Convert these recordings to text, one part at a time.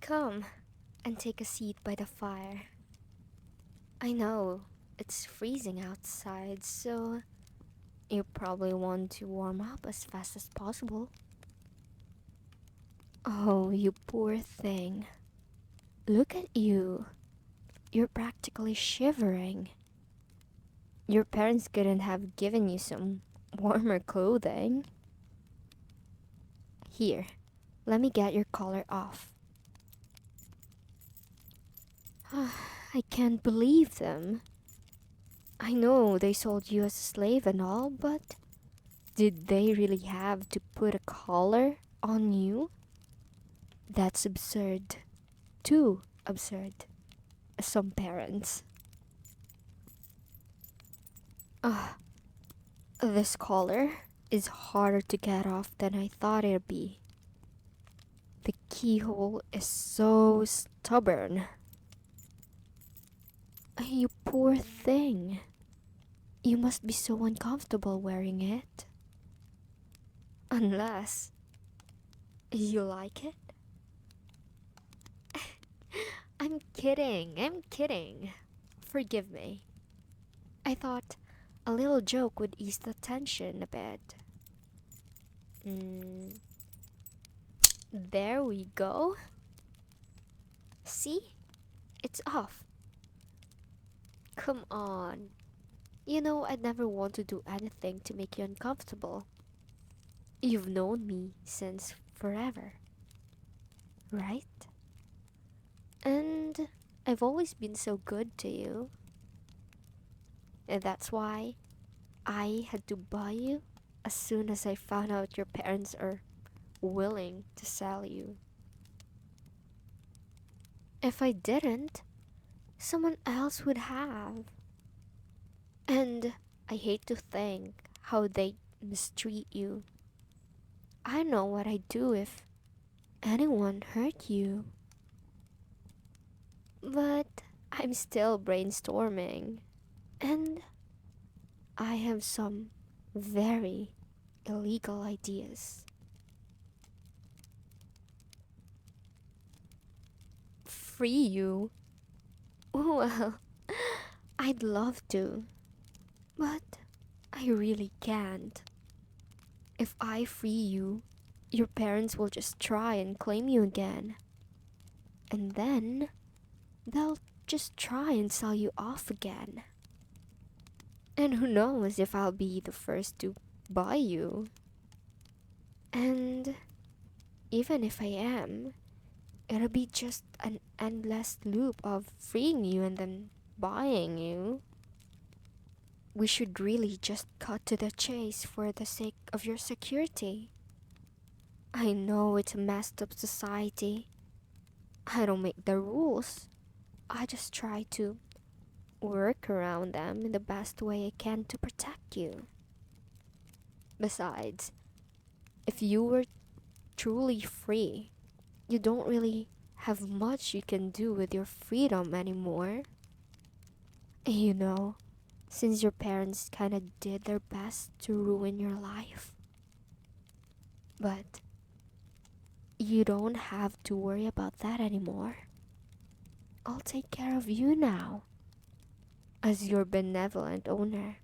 Come and take a seat by the fire. I know it's freezing outside, so you probably want to warm up as fast as possible. Oh, you poor thing. Look at you. You're practically shivering. Your parents couldn't have given you some warmer clothing. Here, let me get your collar off. I can't believe them. I know they sold you as a slave and all, but did they really have to put a collar on you? That's absurd. Too absurd. Some parents. This collar is harder to get off than I thought it'd be. The keyhole is so stubborn. You poor thing. You must be so uncomfortable wearing it. Unless you like it? I'm kidding. Forgive me. I thought a little joke would ease the tension a bit. There we go. See? It's off. Come on. You know I'd never want to do anything to make you uncomfortable. You've known me since forever, right? And I've always been so good to you. And that's why I had to buy you as soon as I found out your parents are willing to sell you. If I didn't, someone else would have. And I hate to think how they mistreat you. I know what I'd do if anyone hurt you. But I'm still brainstorming. And I have some very illegal ideas. Free you? Well, I'd love to. But I really can't. If I free you, your parents will just try and claim you again. And then they'll just try and sell you off again. And who knows if I'll be the first to buy you. And even if I am, it'll be just an endless loop of freeing you and then buying you. We should really just cut to the chase for the sake of your security. I know it's a messed up society. I don't make the rules. I just try to work around them in the best way I can to protect you. Besides, if you were truly free, you don't really have much you can do with your freedom anymore. You know, since your parents kinda did their best to ruin your life. But you don't have to worry about that anymore. I'll take care of you now, as your benevolent owner.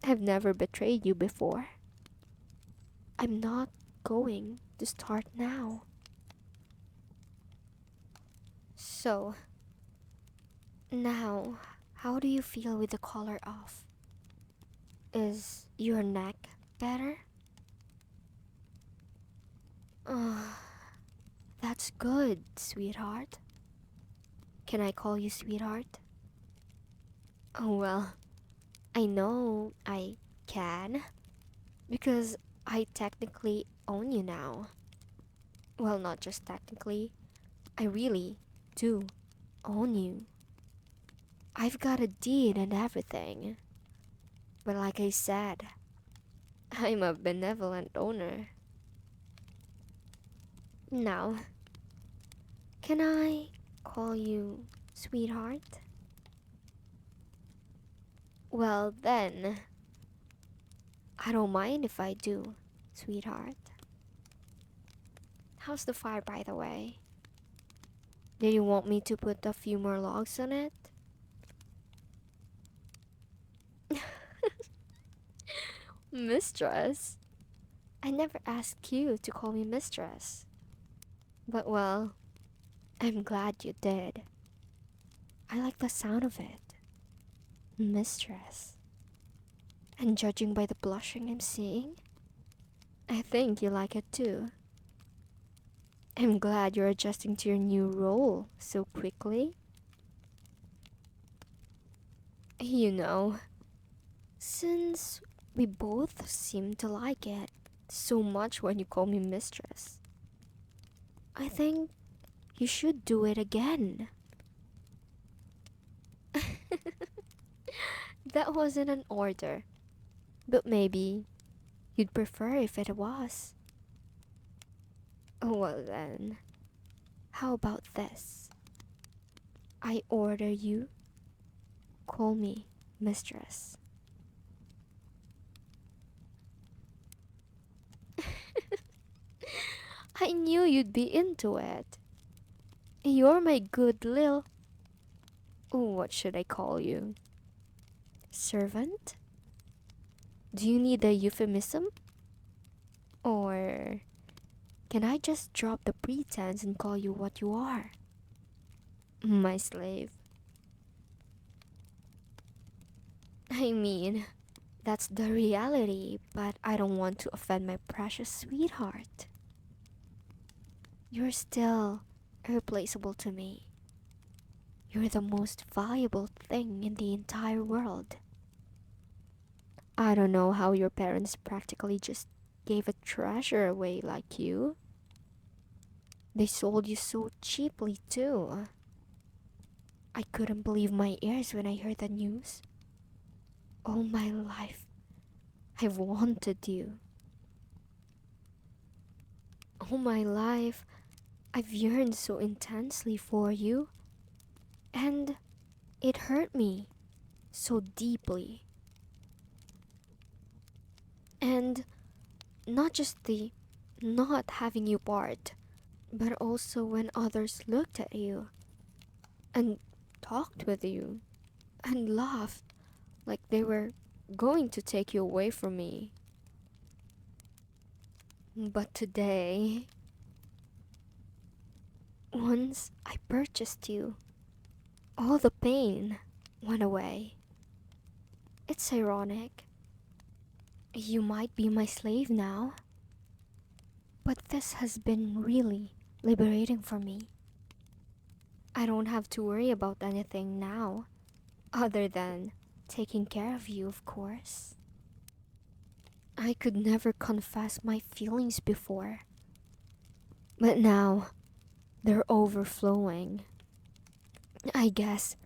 I've never betrayed you before. I'm not going to start now. So, now, how do you feel with the collar off? Is your neck better? That's good, sweetheart. Can I call you sweetheart? Oh well, I know I can, because I technically own you now. Well, not just technically, I really do own you. I've got a deed and everything. But like I said, I'm a benevolent owner. Now, can I call you sweetheart? Well then, I don't mind if I do, sweetheart. How's the fire, by the way? Do you want me to put a few more logs on it? Mistress? I never asked you to call me mistress. But well, I'm glad you did. I like the sound of it. Mistress. And judging by the blushing I'm seeing, I think you like it too. I'm glad you're adjusting to your new role so quickly. You know, since we both seem to like it so much when you call me mistress, I think you should do it again. That wasn't an order, but maybe you'd prefer if it was. Well then, how about this? I order you, call me mistress. I knew you'd be into it. You're my good lil... What should I call you? Servant? Do you need a euphemism? Or can I just drop the pretense and call you what you are? My slave. I mean, that's the reality, but I don't want to offend my precious sweetheart. You're still irreplaceable to me. You're the most valuable thing in the entire world. I don't know how your parents practically just gave a treasure away like you. They sold you so cheaply too. I couldn't believe my ears when I heard the news. All my life, I've wanted you. All my life, I've yearned so intensely for you. And it hurt me so deeply. And not just the not having you part, but also when others looked at you and talked with you and laughed like they were going to take you away from me. But today, once I purchased you, all the pain went away. It's ironic. You might be my slave now, but this has been really liberating for me. I don't have to worry about anything now, other than taking care of you, of course. I could never confess my feelings before, but now they're overflowing. I guess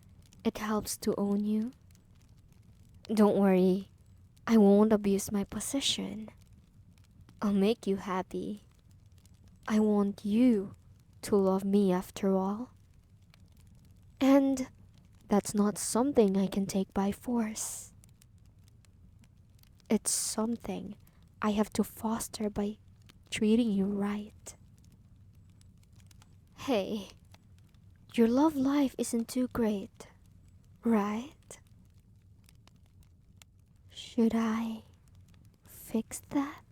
it helps to own you. Don't worry, I won't abuse my position. I'll make you happy. I want you to love me after all. And that's not something I can take by force. It's something I have to foster by treating you right. Hey, your love life isn't too great, right? Should I fix that?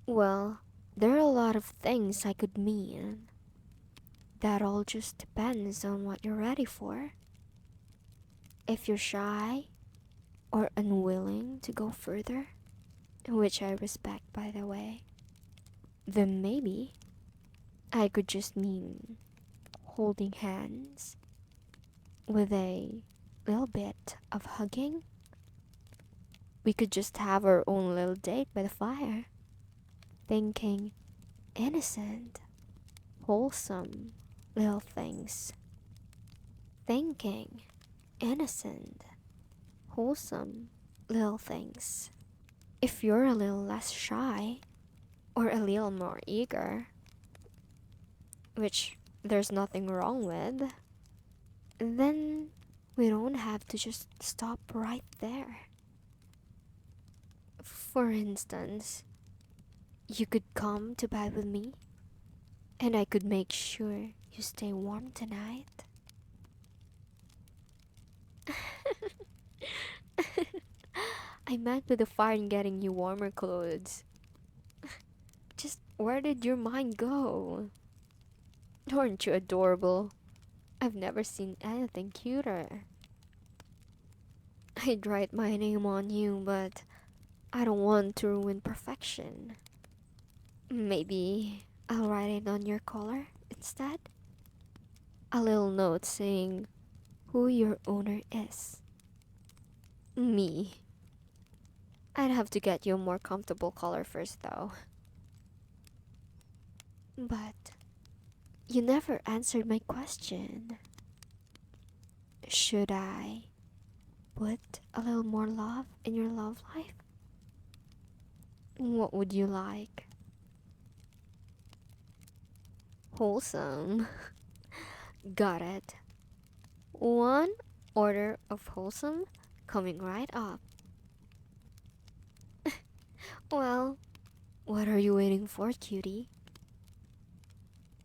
Well, there are a lot of things I could mean. That all just depends on what you're ready for. If you're shy or unwilling to go further, which I respect by the way, then maybe I could just mean holding hands with a little bit of hugging. We could just have our own little date by the fire, thinking innocent, wholesome little things. Thinking innocent, wholesome little things. If you're a little less shy or a little more eager, which there's nothing wrong with, then we don't have to just stop right there. For instance, you could come to bed with me And I could make sure you stay warm tonight. I meant with the fire and getting you warmer clothes. Just where did your mind go? Aren't you adorable? I've never seen anything cuter. I'd write my name on you, but I don't want to ruin perfection. Maybe I'll write it on your collar instead? A little note saying who your owner is. Me. I'd have to get you a more comfortable collar first though. But you never answered my question. Should I put a little more love in your love life? What would you like? Wholesome. Got it. One order of wholesome coming right up. Well, what are you waiting for, cutie?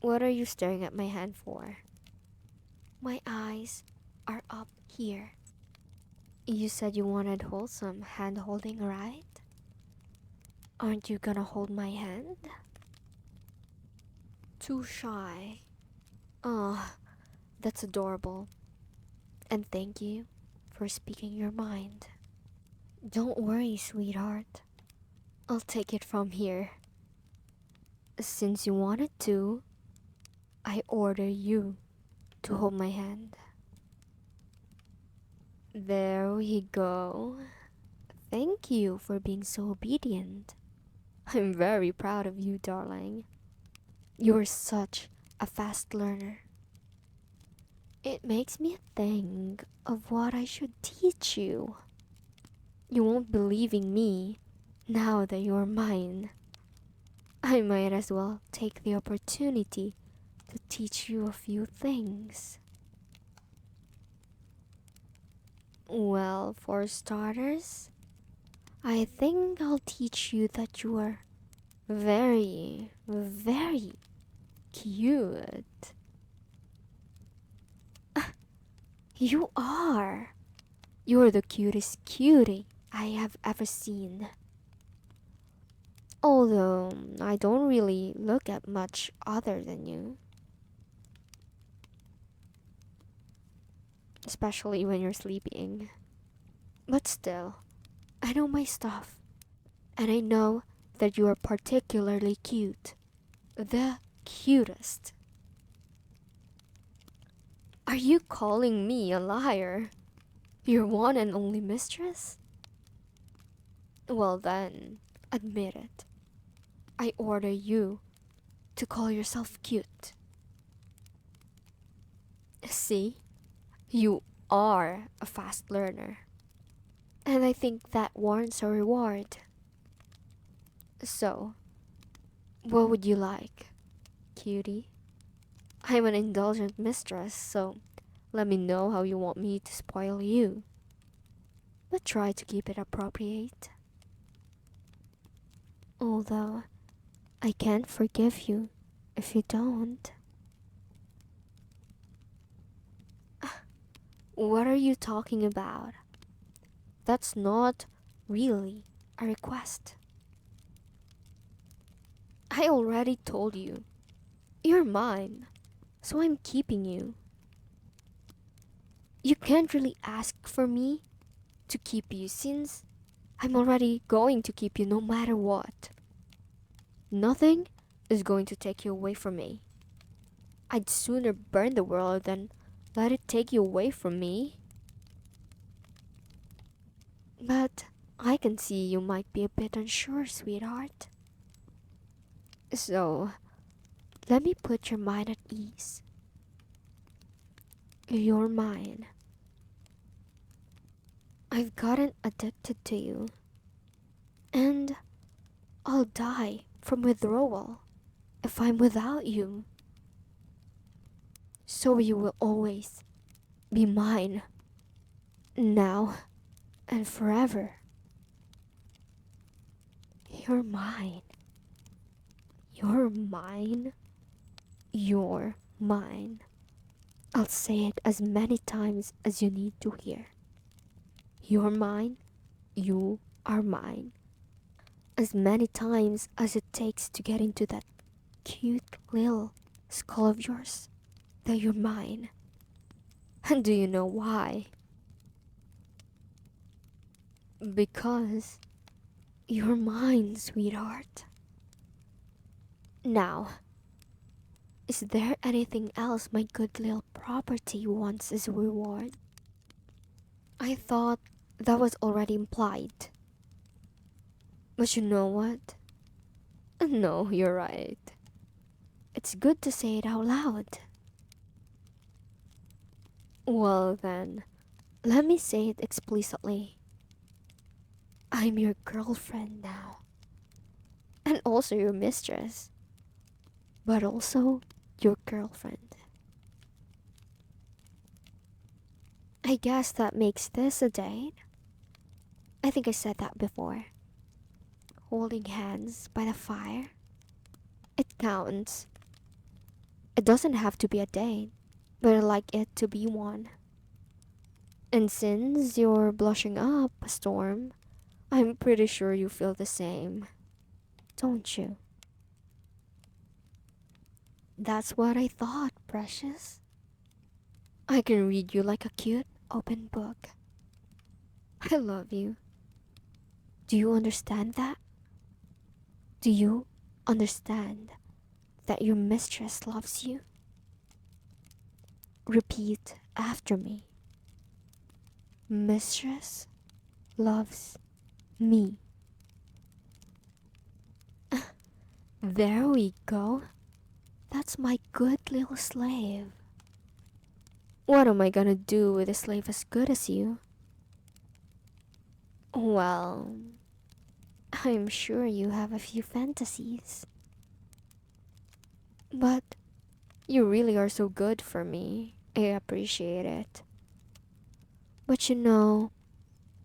What are you staring at my hand for? My eyes are up here. You said you wanted wholesome hand holding, right? Aren't you gonna hold my hand? Too shy. Oh, that's adorable. And thank you for speaking your mind. Don't worry, sweetheart. I'll take it from here. Since you wanted to, I order you to hold my hand. There we go. Thank you for being so obedient. I'm very proud of you, darling. You're such a fast learner. It makes me think of what I should teach you. You won't believe in me now that you're mine. I might as well take the opportunity to teach you a few things. Well, for starters, I think I'll teach you that you are very, very cute. You are. You're the cutest cutie I have ever seen. Although I don't really look at much other than you. Especially when you're sleeping. But still, I know my stuff. And I know that you are particularly cute. The cutest. Are you calling me a liar? Your one and only mistress? Well then, admit it. I order you to call yourself cute. See? You are a fast learner. And I think that warrants a reward. So, what would you like, cutie? I'm an indulgent mistress, so let me know how you want me to spoil you. But try to keep it appropriate. Although, I can't forgive you if you don't. What are you talking about? That's not really a request. I already told you. You're mine, so I'm keeping you. You can't really ask for me to keep you since I'm already going to keep you no matter what. Nothing is going to take you away from me. I'd sooner burn the world than let it take you away from me. But I can see you might be a bit unsure, sweetheart. So, let me put your mind at ease. You're mine. I've gotten addicted to you. And I'll die from withdrawal if I'm without you. So you will always be mine. Now and forever. You're mine. You're mine. You're mine. I'll say it as many times as you need to hear. You're mine. You are mine. As many times as it takes to get into that cute little skull of yours, that you're mine. And do you know why? Because you're mine, sweetheart. Now, is there anything else my good little property wants as a reward? I thought that was already implied. But you know what? No, you're right. It's good to say it out loud. Well then, let me say it explicitly. I'm your girlfriend now. And also your mistress. But also your girlfriend. I guess that makes this a date. I think I said that before. Holding hands by the fire. It counts. It doesn't have to be a date, but I like it to be one. And since you're blushing up a storm, I'm pretty sure you feel the same, don't you? That's what I thought, precious. I can read you like a cute open book. I love you. Do you understand that? Do you understand that your mistress loves you? Repeat after me. Mistress loves me. There we go. That's my good little slave. What am I gonna do with a slave as good as you? Well, I'm sure you have a few fantasies. But you really are so good for me. I appreciate it. But you know,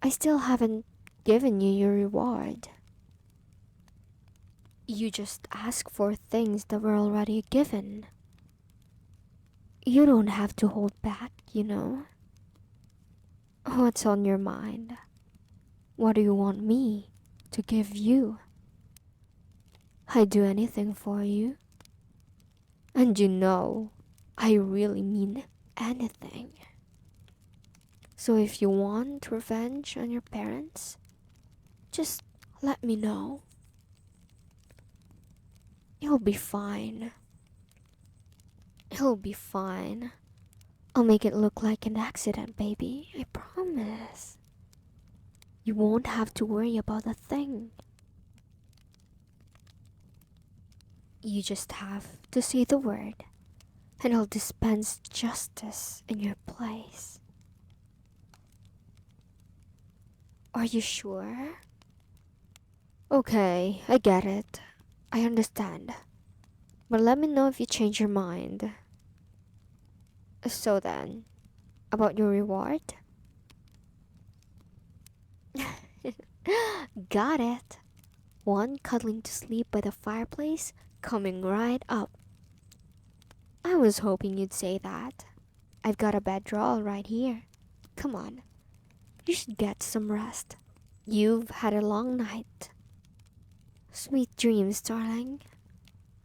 I still haven't given you your reward. You just ask for things that were already given. You don't have to hold back, you know. What's on your mind? What do you want me to give you? I'd do anything for you. And you know, I really mean anything. So if you want revenge on your parents, just let me know. You'll be fine. You'll be fine. I'll make it look like an accident, baby. I promise. You won't have to worry about a thing. You just have to say the word, and I'll dispense justice in your place. Are you sure? Okay, I get it. I understand. But let me know if you change your mind. So then, about your reward? Got it. One cuddling to sleep by the fireplace, coming right up. I was hoping you'd say that. I've got a bed roll right here. Come on. You should get some rest. You've had a long night. Sweet dreams, darling.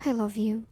I love you.